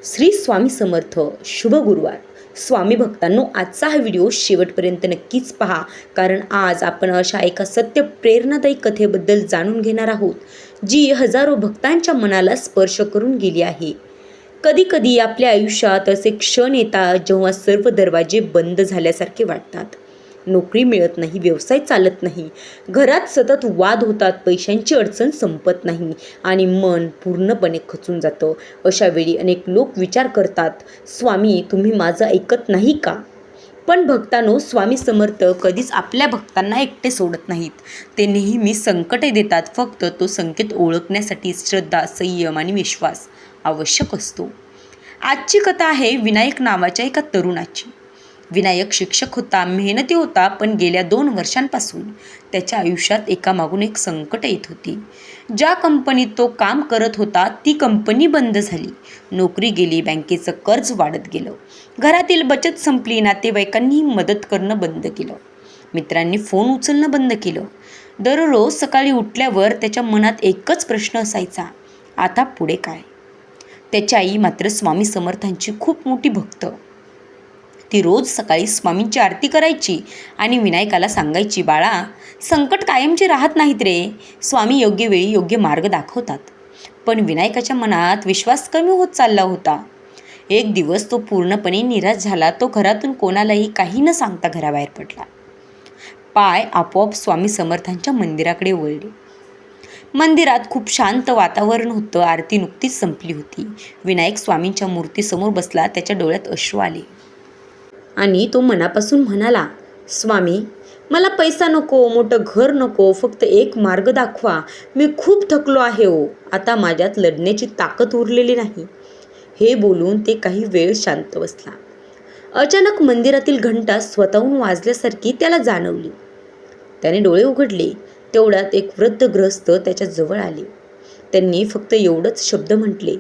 श्री स्वामी समर्थ. शुभ गुरुवार. स्वामी भक्तांनो, आजचा हा व्हिडिओ शेवटपर्यंत नक्कीच पहा, कारण आज आपण अशा एका सत्य प्रेरणादायी कथेबद्दल जाणून घेणार आहोत जी हजारो भक्तांच्या मनाला स्पर्श करून गेली आहे. कधी कधी आपल्या आयुष्यात असे क्षण येतात जेव्हा सर्व दरवाजे बंद झाल्यासारखे वाटतात. नोकरी मिळत नाही, व्यवसाय चालत नाही, घरात सतत वाद होतात, पैशांची अडचण संपत नाही आणि मन पूर्णपणे खचून जातं. अशा वेळी अनेक लोक विचार करतात, स्वामी तुम्ही माझं ऐकत नाही का? पण भक्तांनो, स्वामी समर्थ कधीच आपल्या भक्तांना एकटे सोडत नाहीत. ते नेहमी संकटे देतात. फक्त तो संकेत ओळखण्यासाठी श्रद्धा, संयम आणि विश्वास आवश्यक असतो. आजची कथा आहे विनायक नावाच्या एका तरुणाची. विनायक शिक्षक होता, मेहनती होता, पण गेल्या 2 वर्षांपासून त्याच्या आयुष्यात एकामागून एक संकट येत होती. ज्या कंपनीत तो काम करत होता ती कंपनी बंद झाली, नोकरी गेली, बँकेचं कर्ज वाढत गेलं, घरातील बचत संपली, नातेवाईकांनी मदत करणं बंद केलं, मित्रांनी फोन उचलणं बंद केलं. दररोज सकाळी उठल्यावर त्याच्या मनात एकच प्रश्न असायचा, आता पुढे काय? त्याची आई मात्र स्वामी समर्थांची खूप मोठी भक्त. ती रोज सकाळी स्वामींची आरती करायची आणि विनायकाला सांगायची, बाळा, संकट कायमचे राहत नाहीत रे, स्वामी योग्य वेळी योग्य मार्ग दाखवतात. पण विनायकाच्या मनात विश्वास कमी होत चालला होता. एक दिवस तो पूर्णपणे निराश झाला. तो घरातून कोणालाही काही न सांगता घराबाहेर पडला. पाय आपोआप स्वामी समर्थांच्या मंदिराकडे वळले. मंदिरात खूप शांत वातावरण होतं. आरती नुकतीच संपली होती. विनायक स्वामींच्या मूर्तीसमोर बसला. त्याच्या डोळ्यात अश्रू आले आणि तो मनापासून म्हणाला, स्वामी, मला पैसा नको, मोठं घर नको, फक्त एक मार्ग दाखवा. मी खूप थकलो आहे हो, आता माझ्यात लढण्याची ताकद उरलेली नाही. हे बोलून ते काही वेळ शांत बसला. अचानक मंदिरातील घंटा स्वतःहून वाजल्यासारखी त्याला जाणवली. त्याने डोळे उघडले. तेवढ्यात एक वृद्ध गृहस्थ त्याच्या जवळ आले. त्यांनी फक्त एवढंच शब्द म्हटले,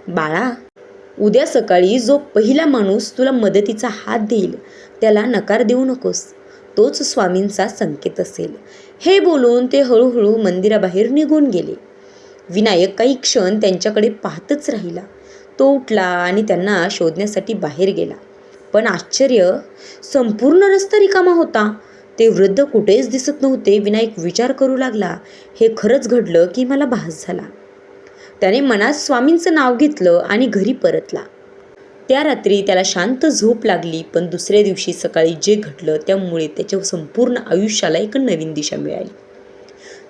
बाळा, उद्या सकाळी जो पहिला माणूस तुला मदतीचा हात देईल त्याला नकार देऊ नकोस, तोच स्वामींचा संकेत असेल. हे बोलून ते हळूहळू मंदिराबाहेर निघून गेले. विनायक काही क्षण त्यांच्याकडे पाहतच राहिला. तो उठला आणि त्यांना शोधण्यासाठी बाहेर गेला. पण आश्चर्य, संपूर्ण रस्ता रिकामा होता. ते वृद्ध कुठेच दिसत नव्हते. विनायक विचार करू लागला, हे खरंच घडलं की मला भास झाला? त्याने मनात स्वामींचं नाव घेतलं आणि घरी परतला. त्या रात्री त्याला शांत झोप लागली. पण दुसऱ्या दिवशी सकाळी जे घडलं त्यामुळे त्याच्या संपूर्ण आयुष्याला एक नवीन दिशा मिळाली.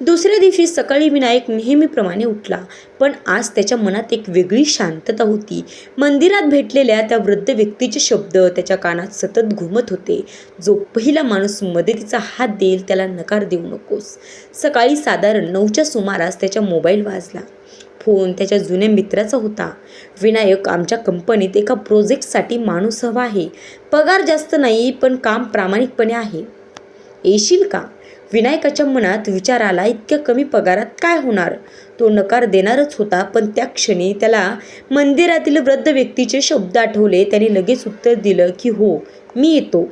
दुसऱ्या दिवशी सकाळी विनायक नेहमीप्रमाणे उठला, पण आज त्याच्या मनात एक वेगळी शांतता होती. मंदिरात भेटलेल्या त्या वृद्ध व्यक्तीचे शब्द त्याच्या कानात सतत घुमत होते, जो पहिला माणूस मदतीचा हात देईल त्याला नकार देऊ नकोस. सकाळी साधारण 9च्या सुमारास त्याच्या मोबाईल वाजला. फोन त्याच्या जुन्या मित्राचा होता. विनायक, आमच्या कंपनीत एका प्रोजेक्टसाठी माणूस हवा आहे. पगार जास्त नाही, पण काम प्रामाणिकपणे आहे. येशील का? विनायकाच्या मनात विचार आला, इतक्या कमी पगारात काय होणार? तो नकार देणारच होता, पण त्या क्षणी त्याला मंदिरातील वृद्ध व्यक्तीचे शब्द आठवले. त्याने लगेच उत्तर दिलं की हो, मी येतो.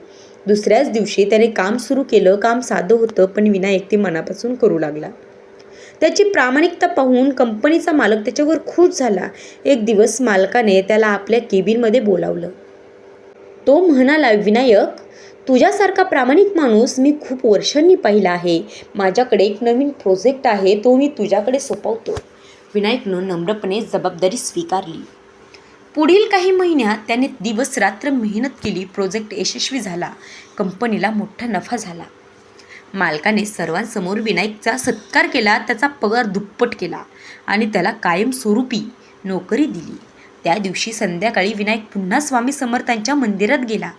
दुसऱ्याच दिवशी त्याने काम सुरू केलं. काम साधं होतं, पण विनायक ते मनापासून करू लागला. त्याची प्रामाणिकता पाहून कंपनीचा मालक त्याच्यावर खुश झाला. एक दिवस मालकाने त्याला आपल्या केबिनमध्ये बोलावलं. तो म्हणाला, विनायक, तुझ्यासारखा प्रामाणिक माणूस मी खूप वर्षांनी पाहिला आहे. माझ्याकडे एक नवीन प्रोजेक्ट आहे, तो मी तुझ्याकडे सोपवतो. विनायकनं नम्रपणे जबाबदारी स्वीकारली. पुढील काही महिन्यात त्याने दिवस रात्र मेहनत केली. प्रोजेक्ट यशस्वी झाला. कंपनीला मोठा नफा झाला. मालकाने सर्वांसमोर विनायकचा सत्कार केला, त्याचा पगार दुप्पट केला आणि त्याला कायमस्वरूपी नोकरी दिली. त्या दिवशी संध्याकाळी विनायक पुन्हा स्वामी समर्थांच्या मंदिरात गेला.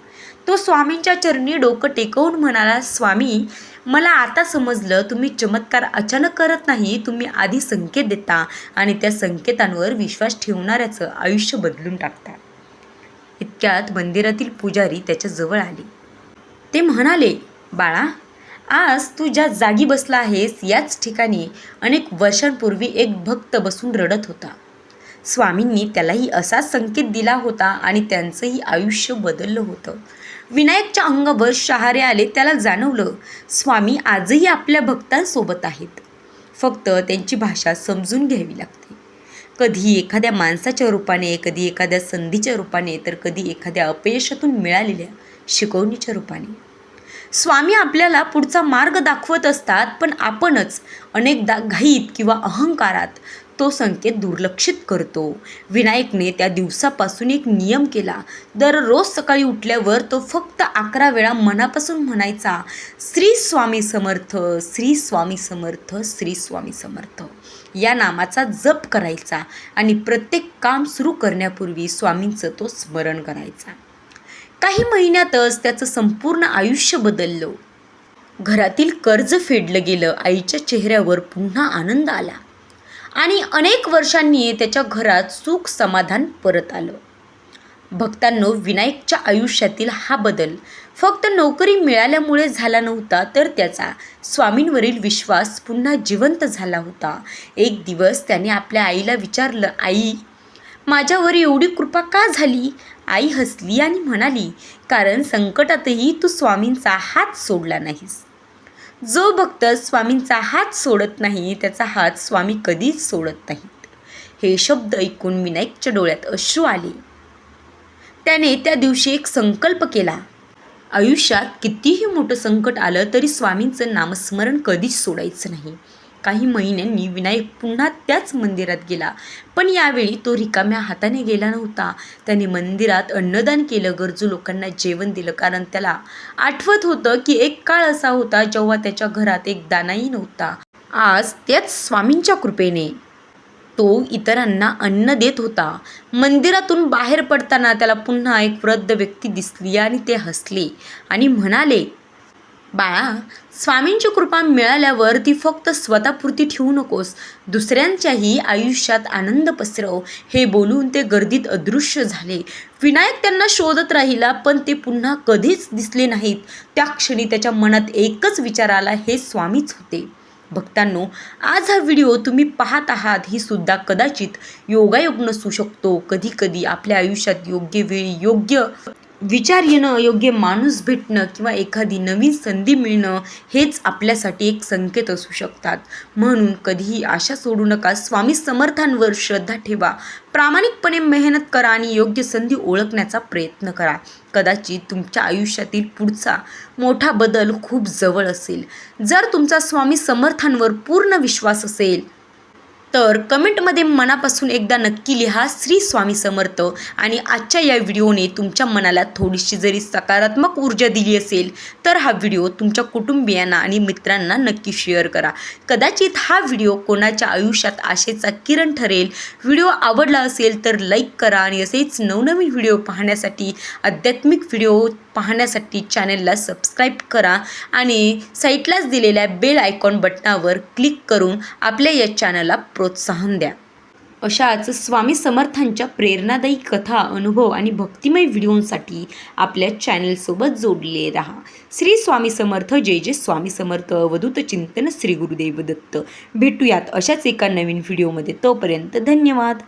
तो स्वामींच्या चरणी डोकं टेकवून म्हणाला, स्वामी, मला आता समजलं, तुम्ही चमत्कार अचानक करत नाही, तुम्ही आधी संकेत देता आणि त्या संकेतांवर विश्वास ठेवणाऱ्याचं आयुष्य बदलून टाकता. इतक्यात मंदिरातील पुजारी त्याच्या जवळ आले. ते म्हणाले, बाळा, आज तू ज्या जागी बसला आहेस याच ठिकाणी अनेक वर्षांपूर्वी एक भक्त बसून रडत होता. स्वामींनी त्यालाही असाच संकेत दिला होता आणि त्यांचंही आयुष्य बदललं होतं. विनायकच्या अंगावर शहारे आले. त्याला जाणवलं, स्वामी आजही आपल्या भक्तांसोबत आहेत, फक्त त्यांची भाषा समजून घ्यावी लागते. कधी एखाद्या माणसाच्या रूपाने, कधी एखाद्या संधीच्या रूपाने, तर कधी एखाद्या अपयशातून मिळालेल्या शिकवणीच्या रूपाने. स्वामी आपल्याला पुढचा मार्ग दाखवत असतात, पण आपणच अनेकदा घाईत किंवा अहंकारात तो संकेत दुर्लक्षित करतो. विनायकने त्या दिवसापासून एक नियम केला. दररोज सकाळी उठल्यावर तो फक्त 11 वेळा मनापासून म्हणायचा, श्री स्वामी समर्थ, श्री स्वामी समर्थ, श्री स्वामी समर्थ या नामाचा जप करायचा आणि प्रत्येक काम सुरू करण्यापूर्वी स्वामींचं तो स्मरण करायचा. काही महिन्यातच त्याचं संपूर्ण आयुष्य बदललं. घरातील कर्ज फेडलं गेलं, आईच्या चेहऱ्यावर पुन्हा आनंद आला आणि अनेक वर्षांनी त्याच्या घरात सुख समाधान परत आलं. भक्तांनो, विनायकच्या आयुष्यातील हा बदल फक्त नोकरी मिळाल्यामुळे झाला नव्हता, तर त्याचा स्वामींवरील विश्वास पुन्हा जिवंत झाला होता. एक दिवस त्याने आपल्या आईला विचारलं, आई, माझ्यावर एवढी कृपा का झाली? आई हसली आणि म्हणाली, कारण संकटातही तू स्वामींचा हात सोडला नाहीस. जो भक्त स्वामींचा हात सोडत नाही, त्याचा हात स्वामी कधीच सोडत नाहीत. हे शब्द ऐकून विनायकच्या डोळ्यात अश्रू आले. त्याने त्या दिवशी एक संकल्प केला, आयुष्यात कितीही मोठं संकट आलं तरी स्वामींचं नामस्मरण कधीच सोडायचं नाही. काही महिन्यांनी विनायक पुन्हा त्याच मंदिरात गेला, पण यावेळी तो रिकाम्या हाताने गेला नव्हता. त्याने मंदिरात अन्नदान केलं, गरजू लोकांना जेवण दिलं, कारण त्याला आठवत होतं की एक काळ असा होता जेव्हा त्याच्या घरात एक दानाही नव्हता. आज त्याच स्वामींच्या कृपेने तो इतरांना अन्न देत होता. मंदिरातून बाहेर पडताना त्याला पुन्हा एक वृद्ध व्यक्ती दिसली आणि ते हसले आणि म्हणाले, बाळा, स्वामींची कृपा मिळाल्यावर ती फक्त स्वतःपुरती ठेवू नकोस, दुसऱ्यांच्याही आयुष्यात आनंद पसरव. हे बोलून ते गर्दीत अदृश्य झाले. विनायक त्यांना शोधत राहिला, पण ते पुन्हा कधीच दिसले नाहीत. त्या क्षणी त्याच्या मनात एकच विचार आला, हे स्वामीच होते. भक्तांनो, आज हा व्हिडिओ तुम्ही पाहत आहात, ही सुद्धा कदाचित योगायोग नसू शकतो. कधी कधी आपल्या आयुष्यात योग्य वेळी योग्य विचार येणं, योग्य माणूस भेटणं किंवा एखादी नवीन संधी मिळणं हेच आपल्यासाठी एक संकेत असू शकतात. म्हणून कधीही आशा सोडू नका. स्वामी समर्थांवर श्रद्धा ठेवा, प्रामाणिकपणे मेहनत करा आणि योग्य संधी ओळखण्याचा प्रयत्न करा. कदाचित तुमच्या आयुष्यातील पुढचा मोठा बदल खूप जवळ असेल. जर तुमचा स्वामी समर्थांवर पूर्ण विश्वास असेल तर कमेंटमध्ये मनापासून एकदा नक्की लिहा, श्री स्वामी समर्थ. आणि आजच्या या व्हिडिओने तुमच्या मनाला थोडीशी जरी सकारात्मक ऊर्जा दिली असेल तर हा व्हिडिओ तुमच्या कुटुंबियांना आणि मित्रांना नक्की शेअर करा. कदाचित हा व्हिडिओ कोणाच्या आयुष्यात आशेचा किरण ठरेल. व्हिडिओ आवडला असेल तर लाईक करा आणि असेच नवनवीन व्हिडिओ पाहण्यासाठी, आध्यात्मिक व्हिडिओ पाहण्यासाठी चॅनलला सबस्क्राईब करा आणि साईटलाच दिलेल्या बेल आयकॉन बटनावर क्लिक करून आपल्या या चॅनलला प्रोत्साहन द्या. अशाच स्वामी समर्थांच्या प्रेरणादायी कथा, अनुभव आणि भक्तिमय व्हिडिओंसाठी आपल्या चॅनलसोबत जोडले रहा. श्री स्वामी समर्थ. जय जय स्वामी समर्थ. अवधूत चिंतन. श्री गुरुदेव दत्त. भेटूयात अशाच एका नवीन व्हिडिओमध्ये. तोपर्यंत धन्यवाद.